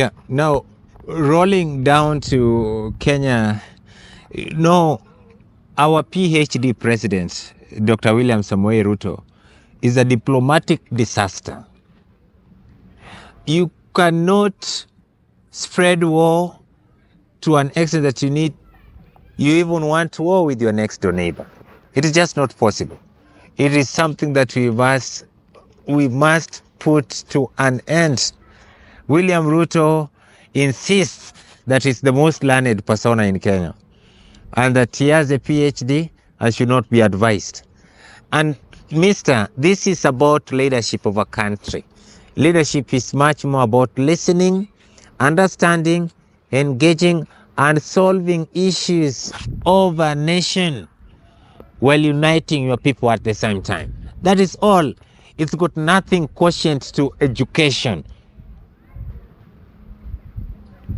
Yeah. Now, rolling down to Kenya, our PhD president, Dr. William Samoei Ruto, is a diplomatic disaster. You cannot spread war to an extent that you even want war with your next door neighbor. It is just not possible. It is something that we must put to an end. William Ruto insists that he's the most learned persona in Kenya and that he has a PhD and should not be advised. And this is about leadership of a country. Leadership is much more about listening, understanding, engaging, and solving issues of a nation while uniting your people at the same time. That is all. It's got nothing quotient to education.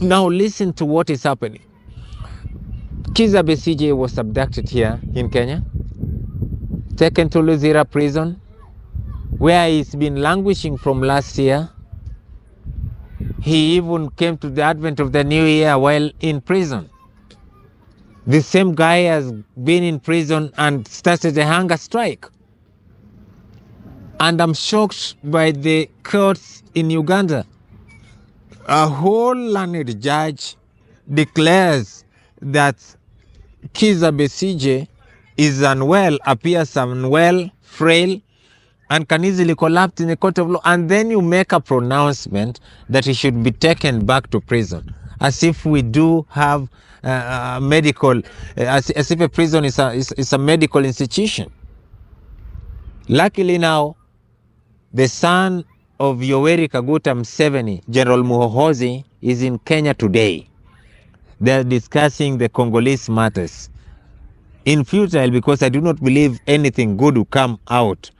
Now listen to what is happening. Kizza Besigye was abducted here in Kenya, taken to Luzira prison, where he's been languishing from last year. He even came to the advent of the new year while in prison. The same guy has been in prison and started a hunger strike. And I'm shocked by the courts in Uganda. A whole learned judge declares that Kizza Besigye is unwell, appears unwell, frail, and can easily collapse in a court of law. And then you make a pronouncement that he should be taken back to prison, as if we do have medical, as if a prison is a medical institution. Luckily now, the son of Yoweri Kaguta Museveni, General Muhoozi, is in Kenya today. They're discussing the Congolese matters. In futile, because I do not believe anything good will come out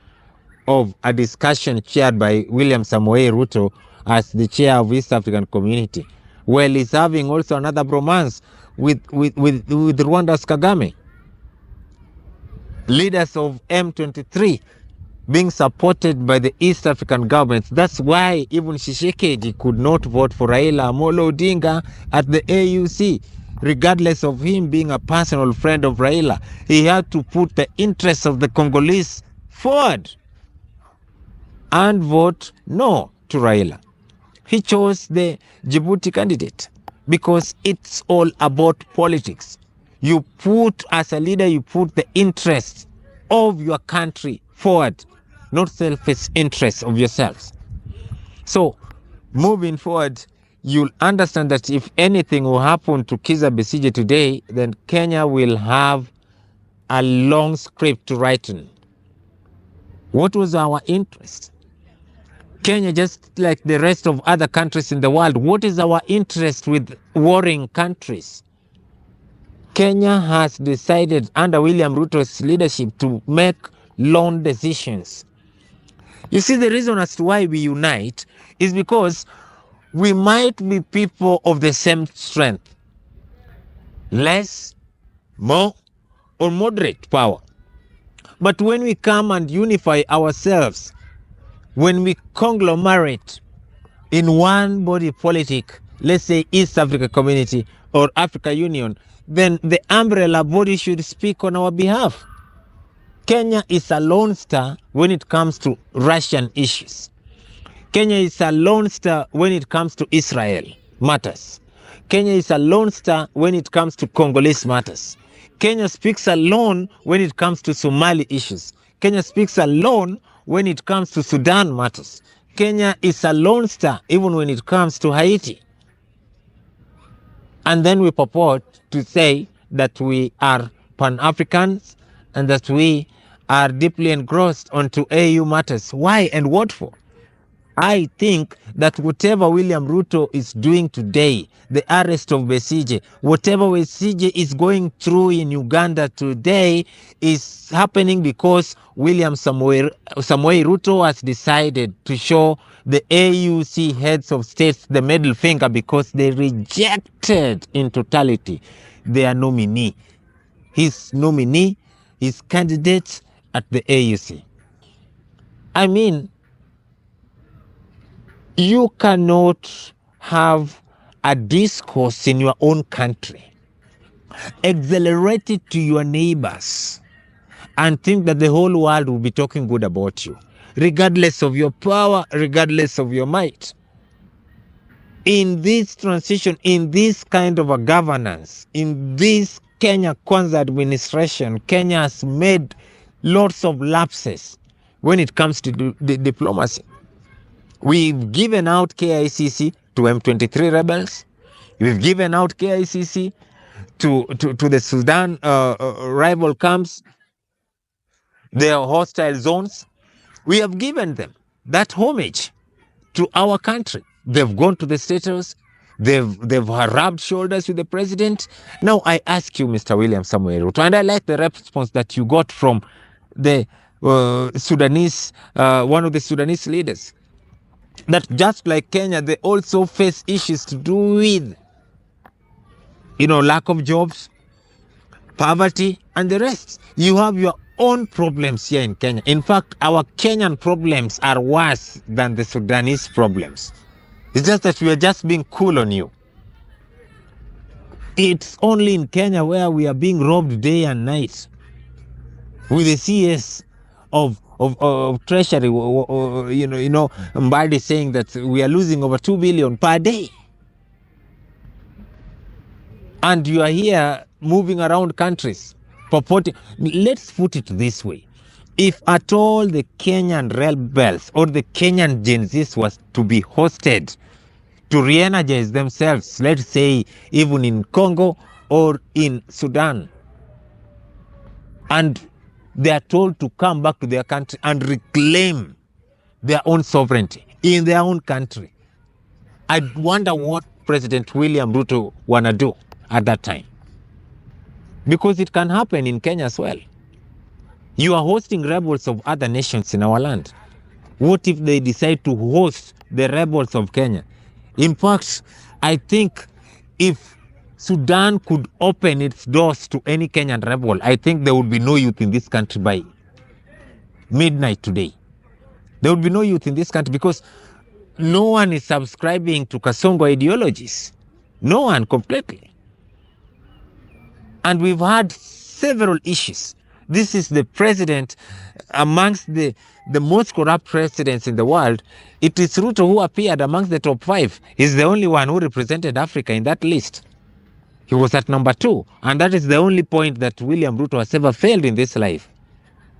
of a discussion chaired by William Samoei Ruto as the chair of East African Community. Well, he's having also another bromance with Rwanda's Kagame. Leaders of M23 being supported by the East African governments. That's why even Tshisekedi could not vote for Raila Amolo Odinga at the AUC. Regardless of him being a personal friend of Raila, he had to put the interests of the Congolese forward and vote no to Raila. He chose the Djibouti candidate because it's all about politics. You put, as a leader, you put the interests of your country forward, not selfish interests of yourselves. So, moving forward, you'll understand that if anything will happen to Kizza Besigye today, then Kenya will have a long script to write in. What was our interest? Kenya, just like the rest of other countries in the world, what is our interest with warring countries? Kenya has decided under William Ruto's leadership to make lone decisions. You see, the reason as to why we unite is because we might be people of the same strength, less, more, or moderate power. But when we come and unify ourselves, when we conglomerate in one body politic, let's say East Africa Community or Africa Union, then the umbrella body should speak on our behalf. Kenya is a lone star when it comes to Russian issues. Kenya is a lone star when it comes to Israel matters. Kenya is a lone star when it comes to Congolese matters. Kenya speaks alone when it comes to Somali issues. Kenya speaks alone when it comes to Sudan matters. Kenya is a lone star even when it comes to Haiti. And then we purport to say that we are Pan-Africans and that we are deeply engrossed onto AU matters. Why and what for? I think that whatever William Ruto is doing today, the arrest of Besigye, whatever Besigye is going through in Uganda today is happening because William Samoei Ruto has decided to show the AUC heads of states the middle finger because they rejected in totality their nominee. His nominee, his candidate at the AUC. I mean, you cannot have a discourse in your own country, accelerate it to your neighbors, and think that the whole world will be talking good about you, regardless of your power, regardless of your might. In this transition, in this kind of a governance, in this Kenya Kwanza administration, Kenya has made lots of lapses when it comes to diplomacy. We've given out KICC to M23 rebels. We've given out KICC to the Sudan rival camps, their hostile zones. We have given them that homage to our country. They've gone to the State House. They've rubbed shoulders with the president. Now I ask you, Mr. William Samuel Ruto, and I like the response that you got from the Sudanese, one of the Sudanese leaders, that just like Kenya, they also face issues to do with, lack of jobs, poverty, and the rest. You have your own problems here in Kenya. In fact, our Kenyan problems are worse than the Sudanese problems. It's just that we are just being cool on you. It's only in Kenya where we are being robbed day and night with the CS of Treasury, Mbadi saying that we are losing over 2 billion per day. And you are here moving around countries, purporting. Let's put it this way. If at all the Kenyan rebels or the Kenyan Gen Zs was to be hosted to re-energize themselves, let's say even in Congo or in Sudan, and they are told to come back to their country and reclaim their own sovereignty in their own country, I wonder what President William Ruto wanna do at that time. Because it can happen in Kenya as well. You are hosting rebels of other nations in our land. What if they decide to host the rebels of Kenya? In fact, I think if Sudan could open its doors to any Kenyan rebel, I think there would be no youth in this country by midnight today. There would be no youth in this country because no one is subscribing to Kasongo ideologies. No one completely. And we've had several issues. This is the president amongst the most corrupt presidents in the world. It is Ruto who appeared amongst the top 5. He's the only one who represented Africa in that list. He was at number 2. And that is the only point that William Ruto has ever failed in this life.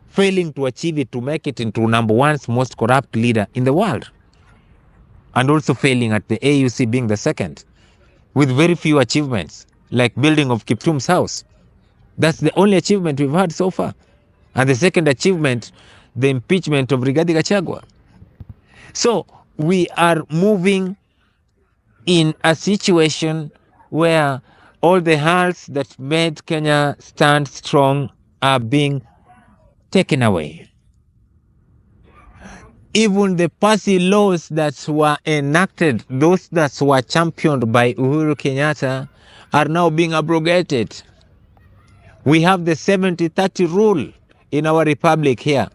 Failing to achieve it, to make it into number 1's most corrupt leader in the world. And also failing at the AUC being the 2nd. With very few achievements, like building of Kiptum's house. That's the only achievement we've had so far. And the second achievement, the impeachment of Rigathi Gachagua. So we are moving in a situation where all the halts that made Kenya stand strong are being taken away. Even the policy laws that were enacted, those that were championed by Uhuru Kenyatta, are now being abrogated. We have the 70-30 rule in our republic here.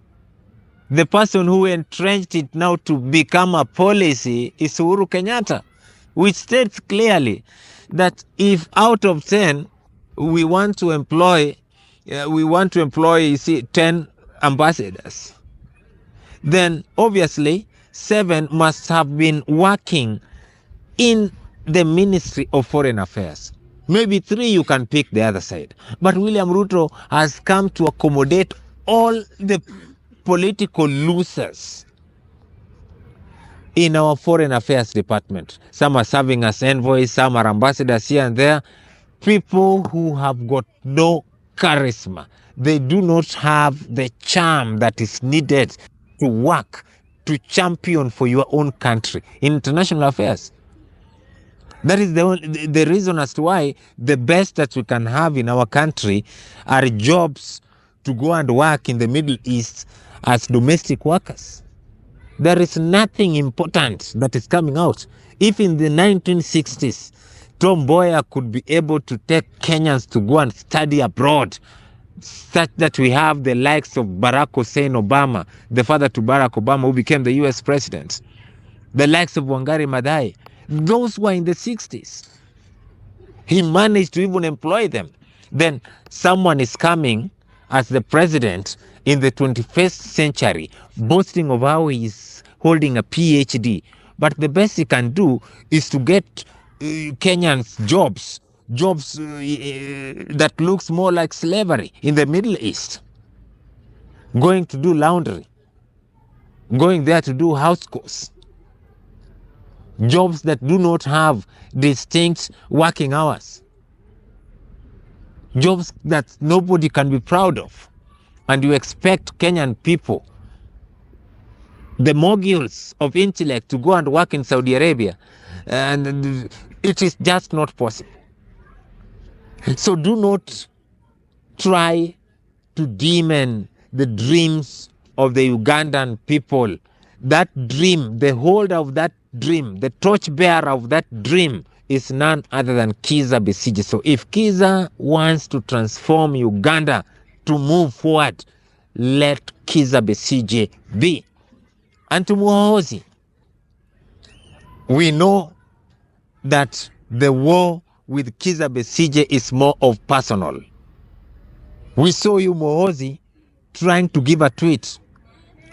The person who entrenched it now to become a policy is Uhuru Kenyatta, which states clearly that if out of 10 we want to employ 10 ambassadors, then obviously 7 must have been working in the Ministry of Foreign Affairs. Maybe 3 you can pick the other side. But William Ruto has come to accommodate all the political losers in our Foreign Affairs Department. Some are serving as envoys, some are ambassadors here and there. People who have got no charisma. They do not have the charm that is needed to work, to champion for your own country in international affairs. That is the reason as to why the best that we can have in our country are jobs to go and work in the Middle East as domestic workers. There is nothing important that is coming out. If in the 1960s, Tom Mboya could be able to take Kenyans to go and study abroad, such that we have the likes of Barack Hussein Obama, the father to Barack Obama, who became the US president, the likes of Wangari Maathai, Those were in the 60s. He managed to even employ them. Then someone is coming as the president in the 21st century, boasting of how he's holding a PhD. But the best he can do is to get Kenyans jobs that looks more like slavery in the Middle East. Going to do laundry, going there to do house chores. Jobs that do not have distinct working hours. Jobs that nobody can be proud of. And you expect Kenyan people, the moguls of intellect, to go and work in Saudi Arabia. And it is just not possible. So do not try to demon the dreams of the Ugandan people. That dream, the holder of that dream, the torchbearer of that dream is none other than Kizza Besigye. So if Kizza wants to transform Uganda to move forward, let Kizza Besigye be. And to Muhoozi, we know that the war with Kizza Besigye is more of personal. We saw you, Muhoozi, trying to give a tweet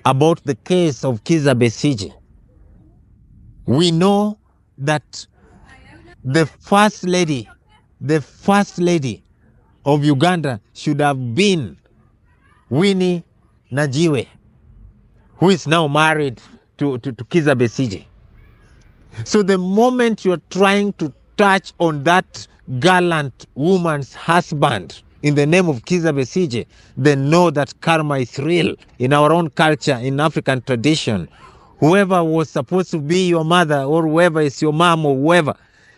about the case of Kizza Besigye. We know that the first lady of Uganda should have been Winnie Najiwe, who is now married to Kizza Besigye. So the moment you're trying to touch on that gallant woman's husband in the name of Kizza Besigye, then know that karma is real. In our own culture, in African tradition, whoever was supposed to be your mother, or whoever is your mom, or whoever,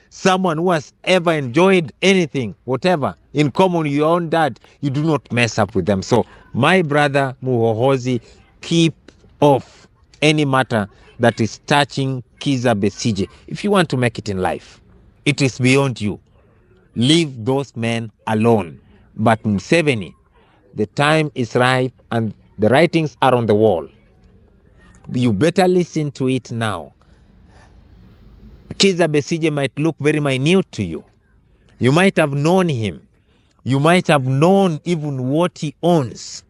someone who has ever enjoyed anything, whatever, in common with your own dad, you do not mess up with them. So my brother Muhoozi, keep off any matter that is touching Kizza Besigye. If you want to make it in life, it is beyond you. Leave those men alone. But Museveni, the time is ripe and the writings are on the wall. You better listen to it now. Kizza Besigye might look very minute to you. You might have known him. You might have known even what he owns.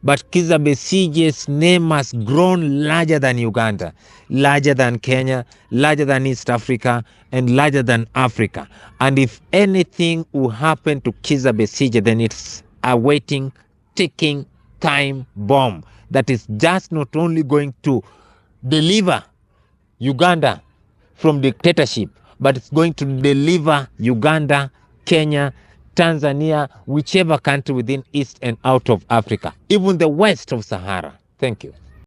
But Kizza Besigye's name has grown larger than Uganda, larger than Kenya, larger than East Africa, and larger than Africa. And if anything will happen to Kizza Besigye, then it's a waiting, ticking time bomb that is just not only going to deliver Uganda from dictatorship, but it's going to deliver Uganda, Kenya, Tanzania, whichever country within East and out of Africa, even the west of Sahara. Thank you.